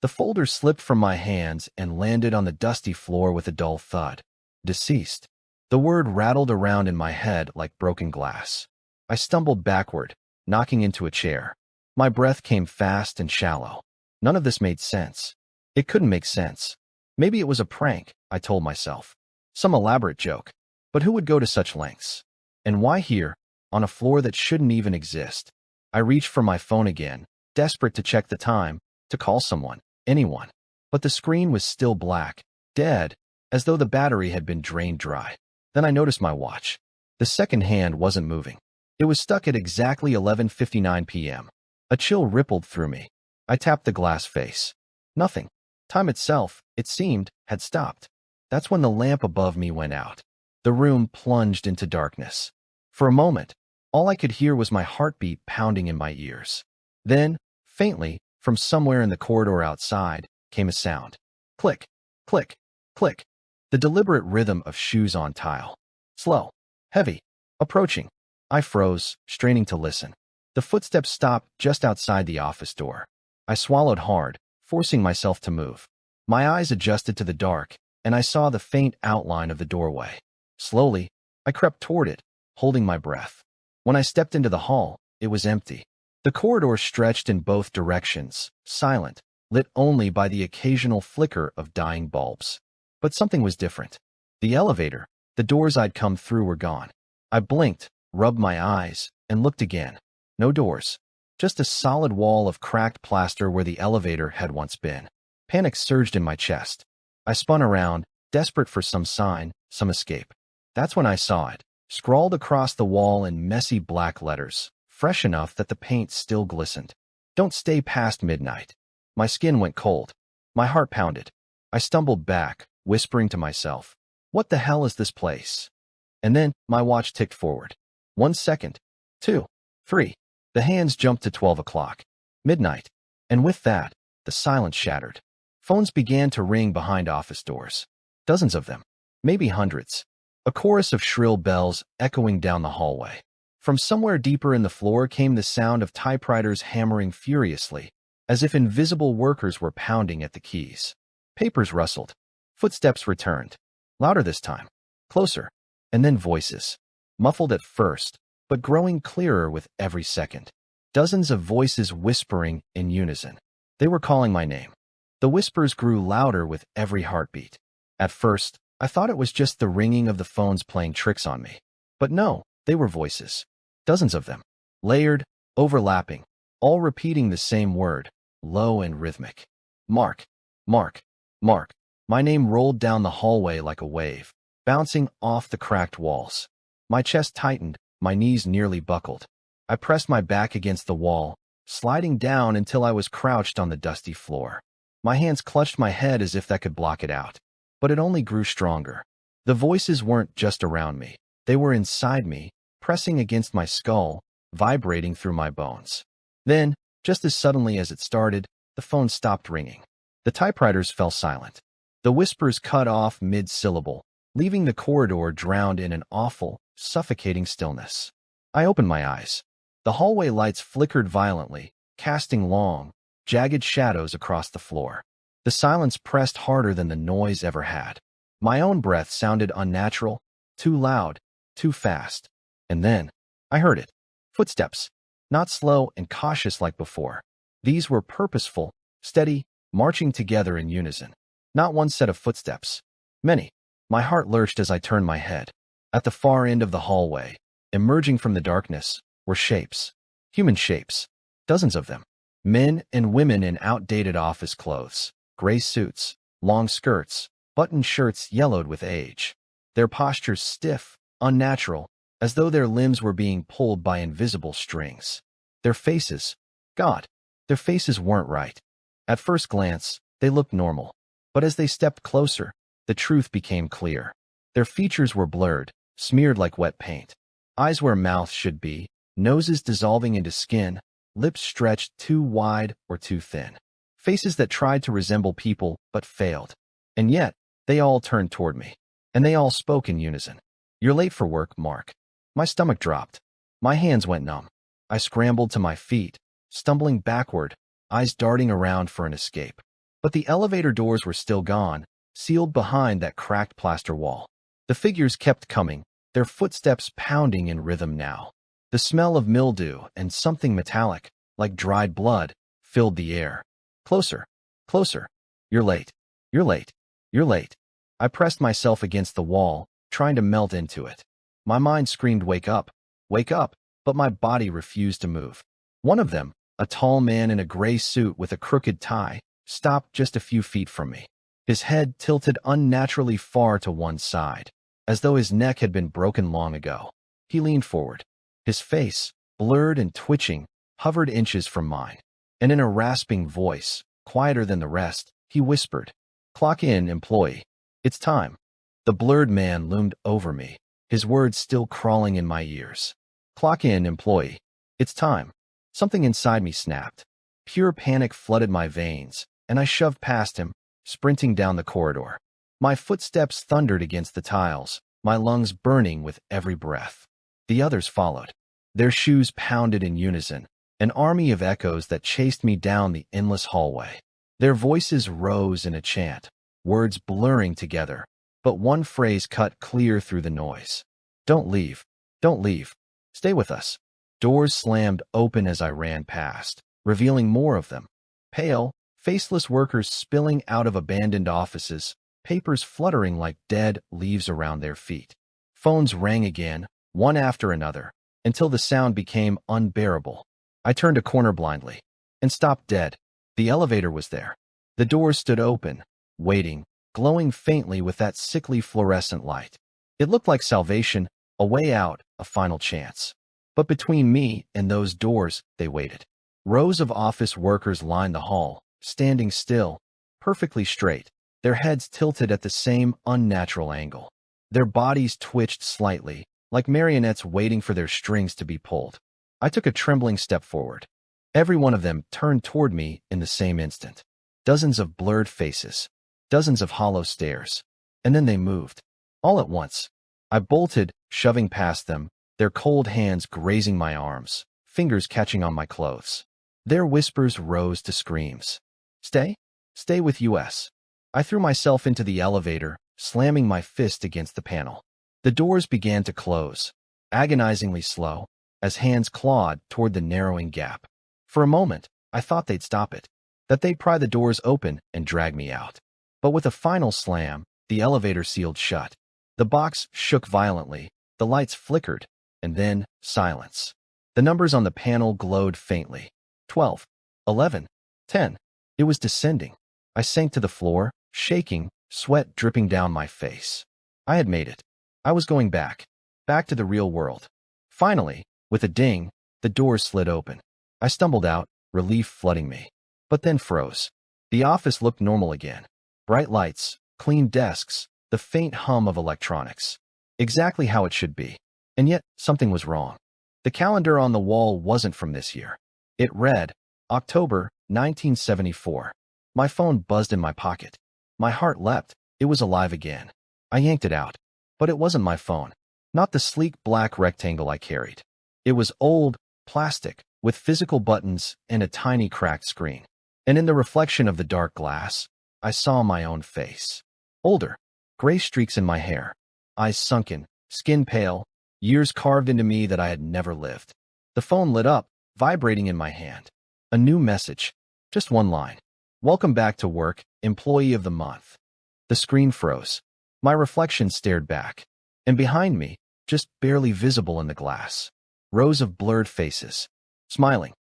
The folder slipped from my hands and landed on the dusty floor with a dull thud. Deceased. The word rattled around in my head like broken glass. I stumbled backward, knocking into a chair. My breath came fast and shallow. None of this made sense. It couldn't make sense. Maybe it was a prank, I told myself. Some elaborate joke. But who would go to such lengths? And why here, on a floor that shouldn't even exist? I reached for my phone again, desperate to check the time, to call someone, anyone. But the screen was still black, dead, as though the battery had been drained dry. Then I noticed my watch. The second hand wasn't moving. It was stuck at exactly 11:59 p.m. A chill rippled through me. I tapped the glass face. Nothing. Time itself, it seemed, had stopped. That's when the lamp above me went out. The room plunged into darkness. For a moment, all I could hear was my heartbeat pounding in my ears. Then, faintly, from somewhere in the corridor outside, came a sound. Click, click, click. The deliberate rhythm of shoes on tile. Slow, heavy, approaching. I froze, straining to listen. The footsteps stopped just outside the office door. I swallowed hard, forcing myself to move. My eyes adjusted to the dark, and I saw the faint outline of the doorway. Slowly, I crept toward it, holding my breath. When I stepped into the hall, it was empty. The corridor stretched in both directions, silent, lit only by the occasional flicker of dying bulbs. But something was different. The elevator, the doors I'd come through were gone. I blinked, rubbed my eyes, and looked again. No doors. Just a solid wall of cracked plaster where the elevator had once been. Panic surged in my chest. I spun around, desperate for some sign, some escape. That's when I saw it, scrawled across the wall in messy black letters, fresh enough that the paint still glistened. Don't stay past midnight. My skin went cold. My heart pounded. I stumbled back, whispering to myself, what the hell is this place? And then my watch ticked forward. 1 second. 2. 3. The hands jumped to 12 o'clock. Midnight. And with that, the silence shattered. Phones began to ring behind office doors. Dozens of them. Maybe hundreds. A chorus of shrill bells echoing down the hallway. From somewhere deeper in the floor came the sound of typewriters hammering furiously, as if invisible workers were pounding at the keys. Papers rustled. Footsteps returned. Louder this time. Closer. And then voices. Muffled at first, but growing clearer with every second. Dozens of voices whispering in unison. They were calling my name. The whispers grew louder with every heartbeat. At first, I thought it was just the ringing of the phones playing tricks on me. But no, they were voices. Dozens of them. Layered, overlapping, all repeating the same word, low and rhythmic. Mark. Mark. Mark. My name rolled down the hallway like a wave, bouncing off the cracked walls. My chest tightened, my knees nearly buckled. I pressed my back against the wall, sliding down until I was crouched on the dusty floor. My hands clutched my head as if that could block it out. But it only grew stronger. The voices weren't just around me. They were inside me, pressing against my skull, vibrating through my bones. Then, just as suddenly as it started, the phone stopped ringing. The typewriters fell silent. The whispers cut off mid-syllable, leaving the corridor drowned in an awful, suffocating stillness. I opened my eyes. The hallway lights flickered violently, casting long, jagged shadows across the floor. The silence pressed harder than the noise ever had. My own breath sounded unnatural, too loud, too fast. And then, I heard it. Footsteps. Not slow and cautious like before. These were purposeful, steady, marching together in unison. Not one set of footsteps. Many. My heart lurched as I turned my head. At the far end of the hallway, emerging from the darkness, were shapes. Human shapes. Dozens of them. Men and women in outdated office clothes. Gray suits, long skirts, buttoned shirts yellowed with age. Their postures stiff, unnatural, as though their limbs were being pulled by invisible strings. Their faces, God, their faces weren't right. At first glance, they looked normal. But as they stepped closer, the truth became clear. Their features were blurred, smeared like wet paint. Eyes where mouths should be, noses dissolving into skin, lips stretched too wide or too thin. Faces that tried to resemble people but failed. And yet, they all turned toward me. And they all spoke in unison. You're late for work, Mark. My stomach dropped. My hands went numb. I scrambled to my feet, stumbling backward, eyes darting around for an escape. But the elevator doors were still gone, sealed behind that cracked plaster wall. The figures kept coming, their footsteps pounding in rhythm now. The smell of mildew and something metallic, like dried blood, filled the air. Closer, closer. You're late. You're late. You're late. I pressed myself against the wall, trying to melt into it. My mind screamed, wake up, but my body refused to move. One of them, a tall man in a gray suit with a crooked tie, stopped just a few feet from me. His head tilted unnaturally far to one side, as though his neck had been broken long ago. He leaned forward. His face, blurred and twitching, hovered inches from mine, and in a rasping voice, quieter than the rest, he whispered, "Clock in, employee. It's time." The blurred man loomed over me, his words still crawling in my ears. "Clock in, employee. It's time." Something inside me snapped. Pure panic flooded my veins, and I shoved past him, sprinting down the corridor. My footsteps thundered against the tiles, my lungs burning with every breath. The others followed. Their shoes pounded in unison, an army of echoes that chased me down the endless hallway. Their voices rose in a chant, words blurring together, but one phrase cut clear through the noise. "Don't leave. Don't leave. Stay with us." Doors slammed open as I ran past, revealing more of them. Pale, faceless workers spilling out of abandoned offices, papers fluttering like dead leaves around their feet. Phones rang again, one after another, until the sound became unbearable. I turned a corner blindly and stopped dead. The elevator was there. The doors stood open, waiting, glowing faintly with that sickly fluorescent light. It looked like salvation, a way out, a final chance. But between me and those doors, they waited. Rows of office workers lined the hall, standing still, perfectly straight, their heads tilted at the same unnatural angle. Their bodies twitched slightly, like marionettes waiting for their strings to be pulled. I took a trembling step forward. Every one of them turned toward me in the same instant. Dozens of blurred faces, dozens of hollow stares, and then they moved. All at once. I bolted, shoving past them, their cold hands grazing my arms, fingers catching on my clothes. Their whispers rose to screams. "Stay? Stay with us." I threw myself into the elevator, slamming my fist against the panel. The doors began to close, agonizingly slow, as hands clawed toward the narrowing gap. For a moment, I thought they'd stop it, that they'd pry the doors open and drag me out. But with a final slam, the elevator sealed shut. The box shook violently, the lights flickered, and then silence. The numbers on the panel glowed faintly. 12, 11, 10. It was descending. I sank to the floor, shaking, sweat dripping down my face. I had made it. I was going back to the real world. Finally, with a ding, the doors slid open. I stumbled out, relief flooding me, but then froze. The office looked normal again. Bright lights, clean desks, the faint hum of electronics. Exactly how it should be. And yet, something was wrong. The calendar on the wall wasn't from this year. It read, October 1974. My phone buzzed in my pocket. My heart leapt. It was alive again. I yanked it out. But it wasn't my phone. Not the sleek black rectangle I carried. It was old, plastic, with physical buttons and a tiny cracked screen. And in the reflection of the dark glass, I saw my own face. Older, gray streaks in my hair, eyes sunken, skin pale, years carved into me that I had never lived. The phone lit up, vibrating in my hand. A new message. Just one line. "Welcome back to work, employee of the month." The screen froze. My reflection stared back. And behind me, just barely visible in the glass, rows of blurred faces, smiling,